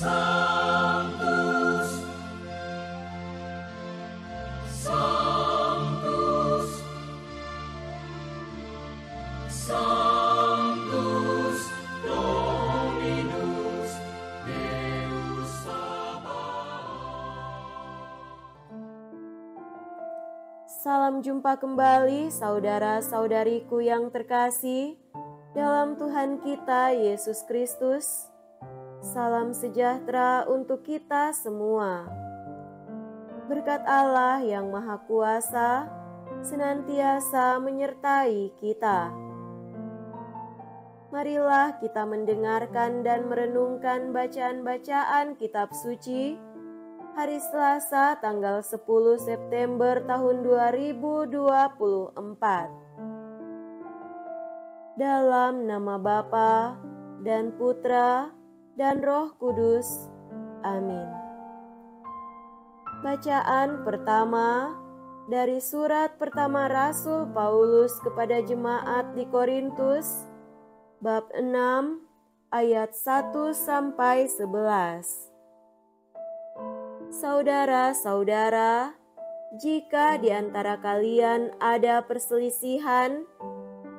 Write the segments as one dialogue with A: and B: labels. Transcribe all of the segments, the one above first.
A: Sanctus, Sanctus, Sanctus Dominus Deus Sabaoth.
B: Salam jumpa kembali saudara-saudariku yang terkasih dalam Tuhan kita Yesus Kristus. Salam sejahtera untuk kita semua. Berkat Allah yang Maha Kuasa senantiasa menyertai kita. Marilah kita mendengarkan dan merenungkan bacaan-bacaan kitab suci hari Selasa tanggal 10 September tahun 2024. Dalam nama Bapa dan Putra dan Roh Kudus. Amin. Bacaan pertama dari surat pertama Rasul Paulus kepada jemaat di Korintus, bab 6 ayat 1 sampai 11. Saudara-saudara, jika di antara kalian ada perselisihan,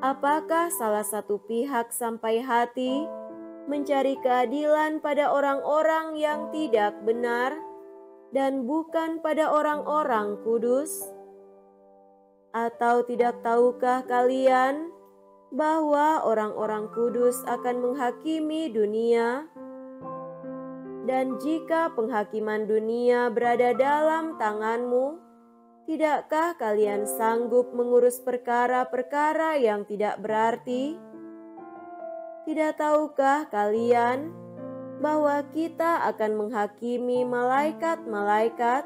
B: apakah salah satu pihak sampai hati mencari keadilan pada orang-orang yang tidak benar dan bukan pada orang-orang kudus? Atau tidak tahukah kalian bahwa orang-orang kudus akan menghakimi dunia? Dan jika penghakiman dunia berada dalam tanganmu, tidakkah kalian sanggup mengurus perkara-perkara yang tidak berarti? Tidak tahukah kalian bahwa kita akan menghakimi malaikat-malaikat?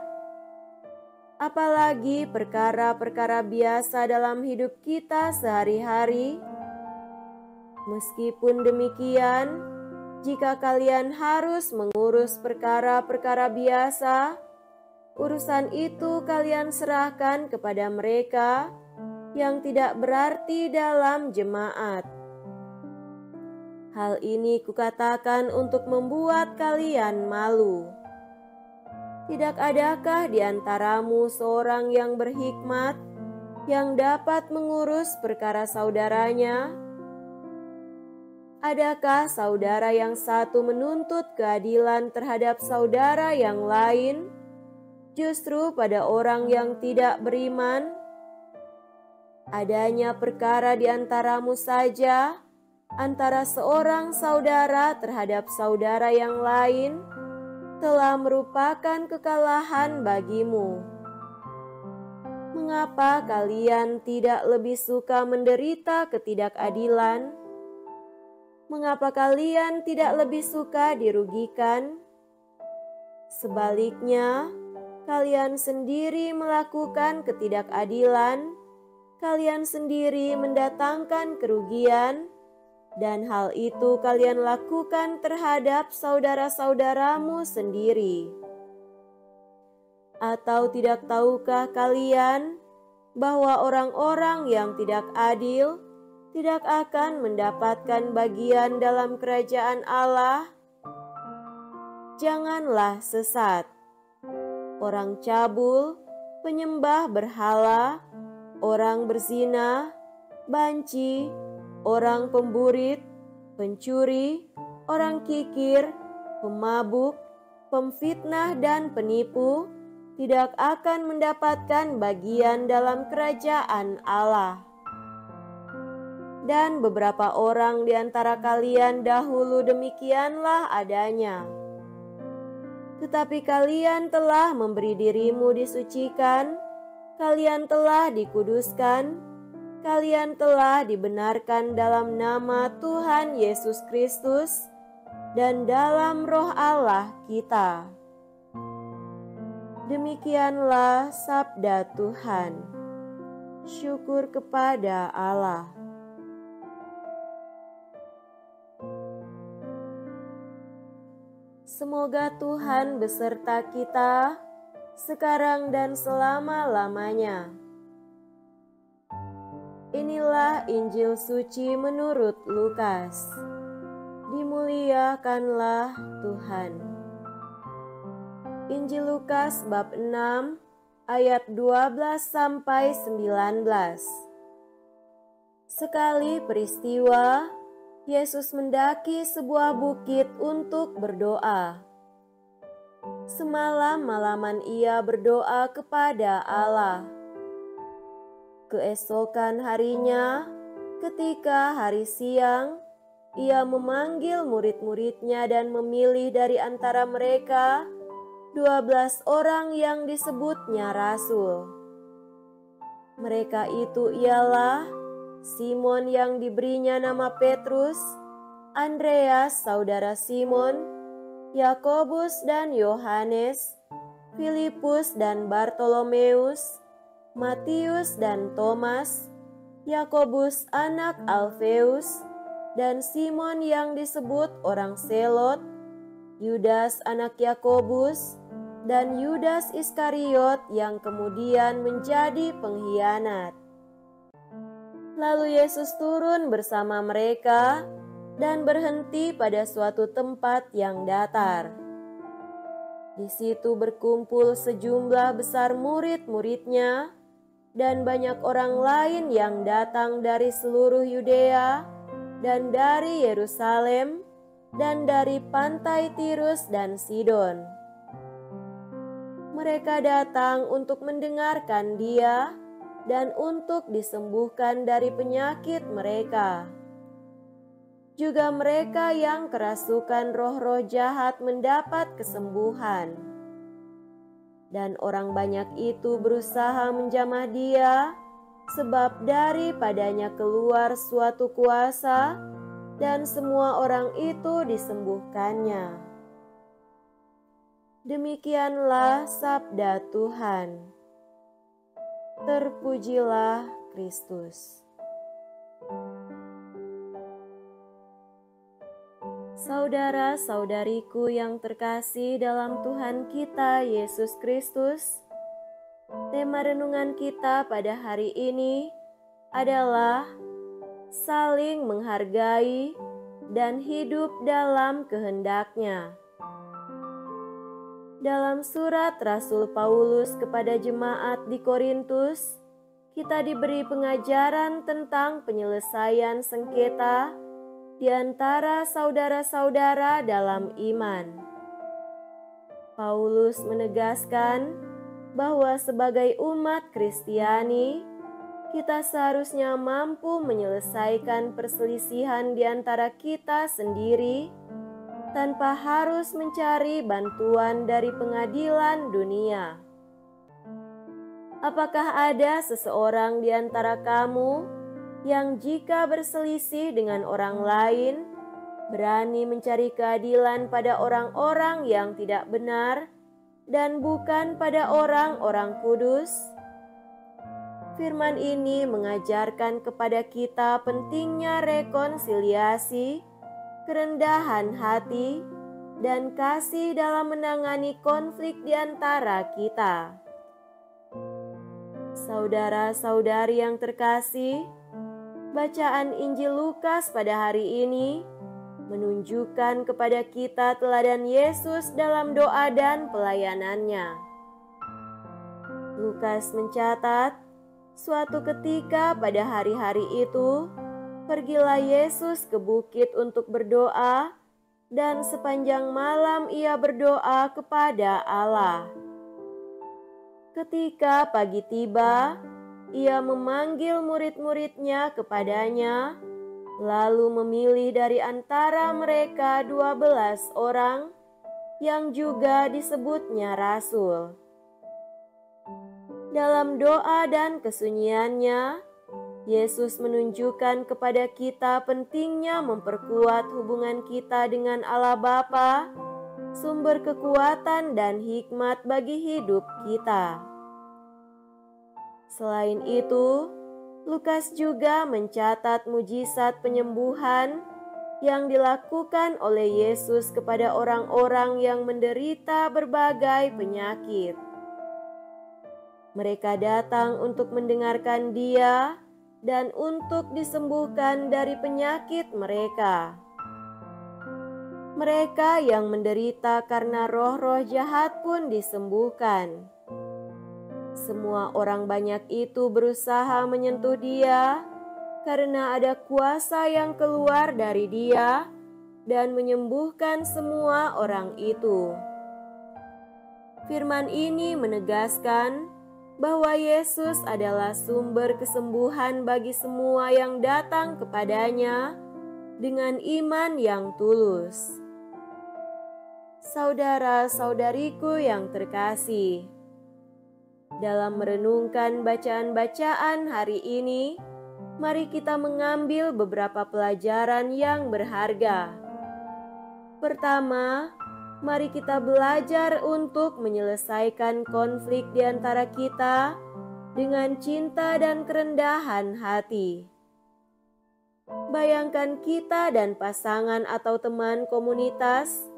B: Apalagi perkara-perkara biasa dalam hidup kita sehari-hari. Meskipun demikian, jika kalian harus mengurus perkara-perkara biasa, urusan itu kalian serahkan kepada mereka yang tidak berarti dalam jemaat. Hal ini kukatakan untuk membuat kalian malu. Tidak adakah di antaramu seorang yang berhikmat yang dapat mengurus perkara saudaranya? Adakah saudara yang satu menuntut keadilan terhadap saudara yang lain, justru pada orang yang tidak beriman? Adanya perkara di antaramu saja, antara seorang saudara terhadap saudara yang lain, telah merupakan kekalahan bagimu. Mengapa kalian tidak lebih suka menderita ketidakadilan? Mengapa kalian tidak lebih suka dirugikan? Sebaliknya, kalian sendiri melakukan ketidakadilan, kalian sendiri mendatangkan kerugian, dan hal itu kalian lakukan terhadap saudara-saudaramu sendiri. Atau tidak tahukah kalian bahwa orang-orang yang tidak adil tidak akan mendapatkan bagian dalam kerajaan Allah? Janganlah sesat. Orang cabul, penyembah berhala, orang berzina, banci, orang pemburit, pencuri, orang kikir, pemabuk, pemfitnah dan penipu tidak akan mendapatkan bagian dalam kerajaan Allah. Dan beberapa orang di antara kalian dahulu demikianlah adanya. Tetapi kalian telah memberi dirimu disucikan, kalian telah dikuduskan, kalian telah dibenarkan dalam nama Tuhan Yesus Kristus dan dalam Roh Allah kita. Demikianlah sabda Tuhan. Syukur kepada Allah. Semoga Tuhan beserta kita sekarang dan selama-lamanya. Inilah Injil suci menurut Lukas. Dimuliakanlah Tuhan. Injil Lukas bab 6 ayat 12-19. Sekali peristiwa, Yesus mendaki sebuah bukit untuk berdoa. Semalam-malaman ia berdoa kepada Allah. Keesokan harinya, ketika hari siang, ia memanggil murid-muridnya dan memilih dari antara mereka 12 orang yang disebutnya rasul. Mereka itu ialah Simon yang diberinya nama Petrus, Andreas saudara Simon, Yakobus dan Yohanes, Filipus dan Bartolomeus, Matius dan Thomas, Yakobus anak Alfeus, dan Simon yang disebut orang Selot, Yudas anak Yakobus, dan Yudas Iskariot yang kemudian menjadi pengkhianat. Lalu Yesus turun bersama mereka dan berhenti pada suatu tempat yang datar. Di situ berkumpul sejumlah besar murid-muridnya dan banyak orang lain yang datang dari seluruh Yudea dan dari Yerusalem dan dari pantai Tirus dan Sidon. Mereka datang untuk mendengarkan Dia dan untuk disembuhkan dari penyakit mereka. Juga mereka yang kerasukan roh-roh jahat mendapat kesembuhan. Dan orang banyak itu berusaha menjamah Dia, sebab daripadanya keluar suatu kuasa, dan semua orang itu disembuhkannya. Demikianlah sabda Tuhan. Terpujilah Kristus. Saudara-saudariku yang terkasih dalam Tuhan kita Yesus Kristus, tema renungan kita pada hari ini adalah saling menghargai dan hidup dalam kehendak-Nya. Dalam surat Rasul Paulus kepada jemaat di Korintus, kita diberi pengajaran tentang penyelesaian sengketa di antara saudara-saudara dalam iman. Paulus menegaskan bahwa sebagai umat Kristiani, kita seharusnya mampu menyelesaikan perselisihan di antara kita sendiri tanpa harus mencari bantuan dari pengadilan dunia. Apakah ada seseorang di antara kamu yang jika berselisih dengan orang lain, berani mencari keadilan pada orang-orang yang tidak benar dan bukan pada orang-orang kudus? Firman ini mengajarkan kepada kita pentingnya rekonsiliasi, kerendahan hati, dan kasih dalam menangani konflik di antara kita. Saudara-saudari yang terkasih, bacaan Injil Lukas pada hari ini menunjukkan kepada kita teladan Yesus dalam doa dan pelayanannya. Lukas mencatat, suatu ketika pada hari-hari itu, pergilah Yesus ke bukit untuk berdoa, dan sepanjang malam ia berdoa kepada Allah. Ketika pagi tiba, ia memanggil murid-muridnya kepadanya, lalu memilih dari antara mereka 12 orang yang juga disebutnya rasul. Dalam doa dan kesunyiannya, Yesus menunjukkan kepada kita pentingnya memperkuat hubungan kita dengan Allah Bapa, sumber kekuatan dan hikmat bagi hidup kita. Selain itu, Lukas juga mencatat mujizat penyembuhan yang dilakukan oleh Yesus kepada orang-orang yang menderita berbagai penyakit. Mereka datang untuk mendengarkan Dia dan untuk disembuhkan dari penyakit mereka. Mereka yang menderita karena roh-roh jahat pun disembuhkan. Semua orang banyak itu berusaha menyentuh dia karena ada kuasa yang keluar dari dia dan menyembuhkan semua orang itu. Firman ini menegaskan bahwa Yesus adalah sumber kesembuhan bagi semua yang datang kepadanya dengan iman yang tulus. Saudara-saudariku yang terkasih, dalam merenungkan bacaan-bacaan hari ini, mari kita mengambil beberapa pelajaran yang berharga. Pertama, mari kita belajar untuk menyelesaikan konflik di antara kita dengan cinta dan kerendahan hati. Bayangkan kita dan pasangan atau teman komunitas,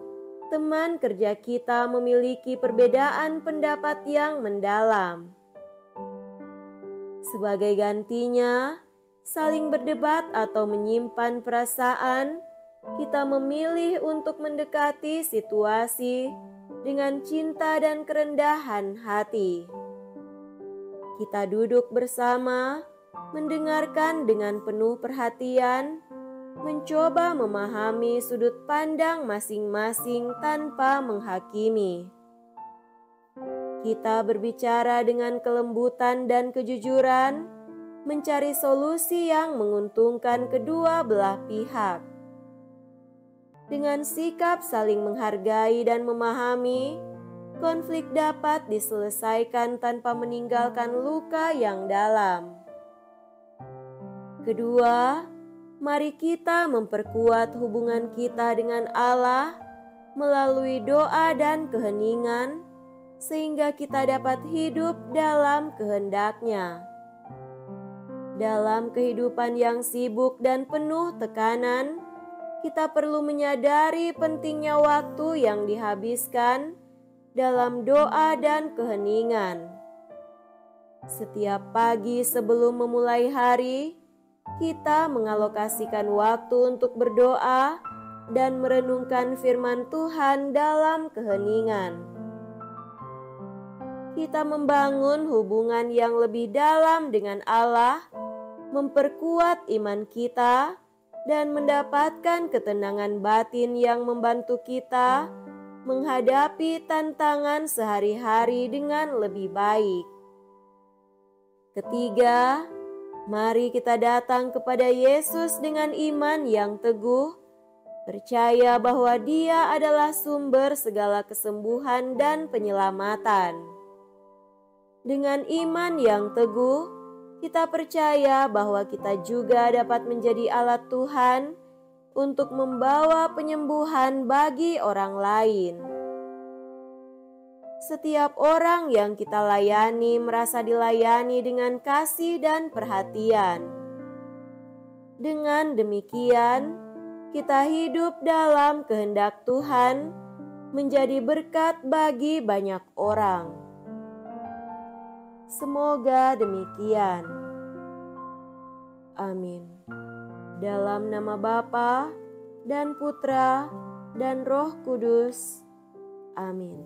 B: teman kerja kita memiliki perbedaan pendapat yang mendalam. Sebagai gantinya, saling berdebat atau menyimpan perasaan, kita memilih untuk mendekati situasi dengan cinta dan kerendahan hati. Kita duduk bersama, mendengarkan dengan penuh perhatian, mencoba memahami sudut pandang masing-masing tanpa menghakimi. Kita berbicara dengan kelembutan dan kejujuran, mencari solusi yang menguntungkan kedua belah pihak. Dengan sikap saling menghargai dan memahami, konflik dapat diselesaikan tanpa meninggalkan luka yang dalam. Kedua, mari kita memperkuat hubungan kita dengan Allah melalui doa dan keheningan, sehingga kita dapat hidup dalam kehendak-Nya. Dalam kehidupan yang sibuk dan penuh tekanan, kita perlu menyadari pentingnya waktu yang dihabiskan dalam doa dan keheningan. Setiap pagi sebelum memulai hari, kita mengalokasikan waktu untuk berdoa dan merenungkan firman Tuhan dalam keheningan. Kita membangun hubungan yang lebih dalam dengan Allah, memperkuat iman kita, dan mendapatkan ketenangan batin yang membantu kita menghadapi tantangan sehari-hari dengan lebih baik. Ketiga, mari kita datang kepada Yesus dengan iman yang teguh, percaya bahwa Dia adalah sumber segala kesembuhan dan penyelamatan. Dengan iman yang teguh, kita percaya bahwa kita juga dapat menjadi alat Tuhan untuk membawa penyembuhan bagi orang lain. Setiap orang yang kita layani merasa dilayani dengan kasih dan perhatian. Dengan demikian, kita hidup dalam kehendak Tuhan, menjadi berkat bagi banyak orang. Semoga demikian. Amin. Dalam nama Bapa dan Putra dan Roh Kudus. Amin.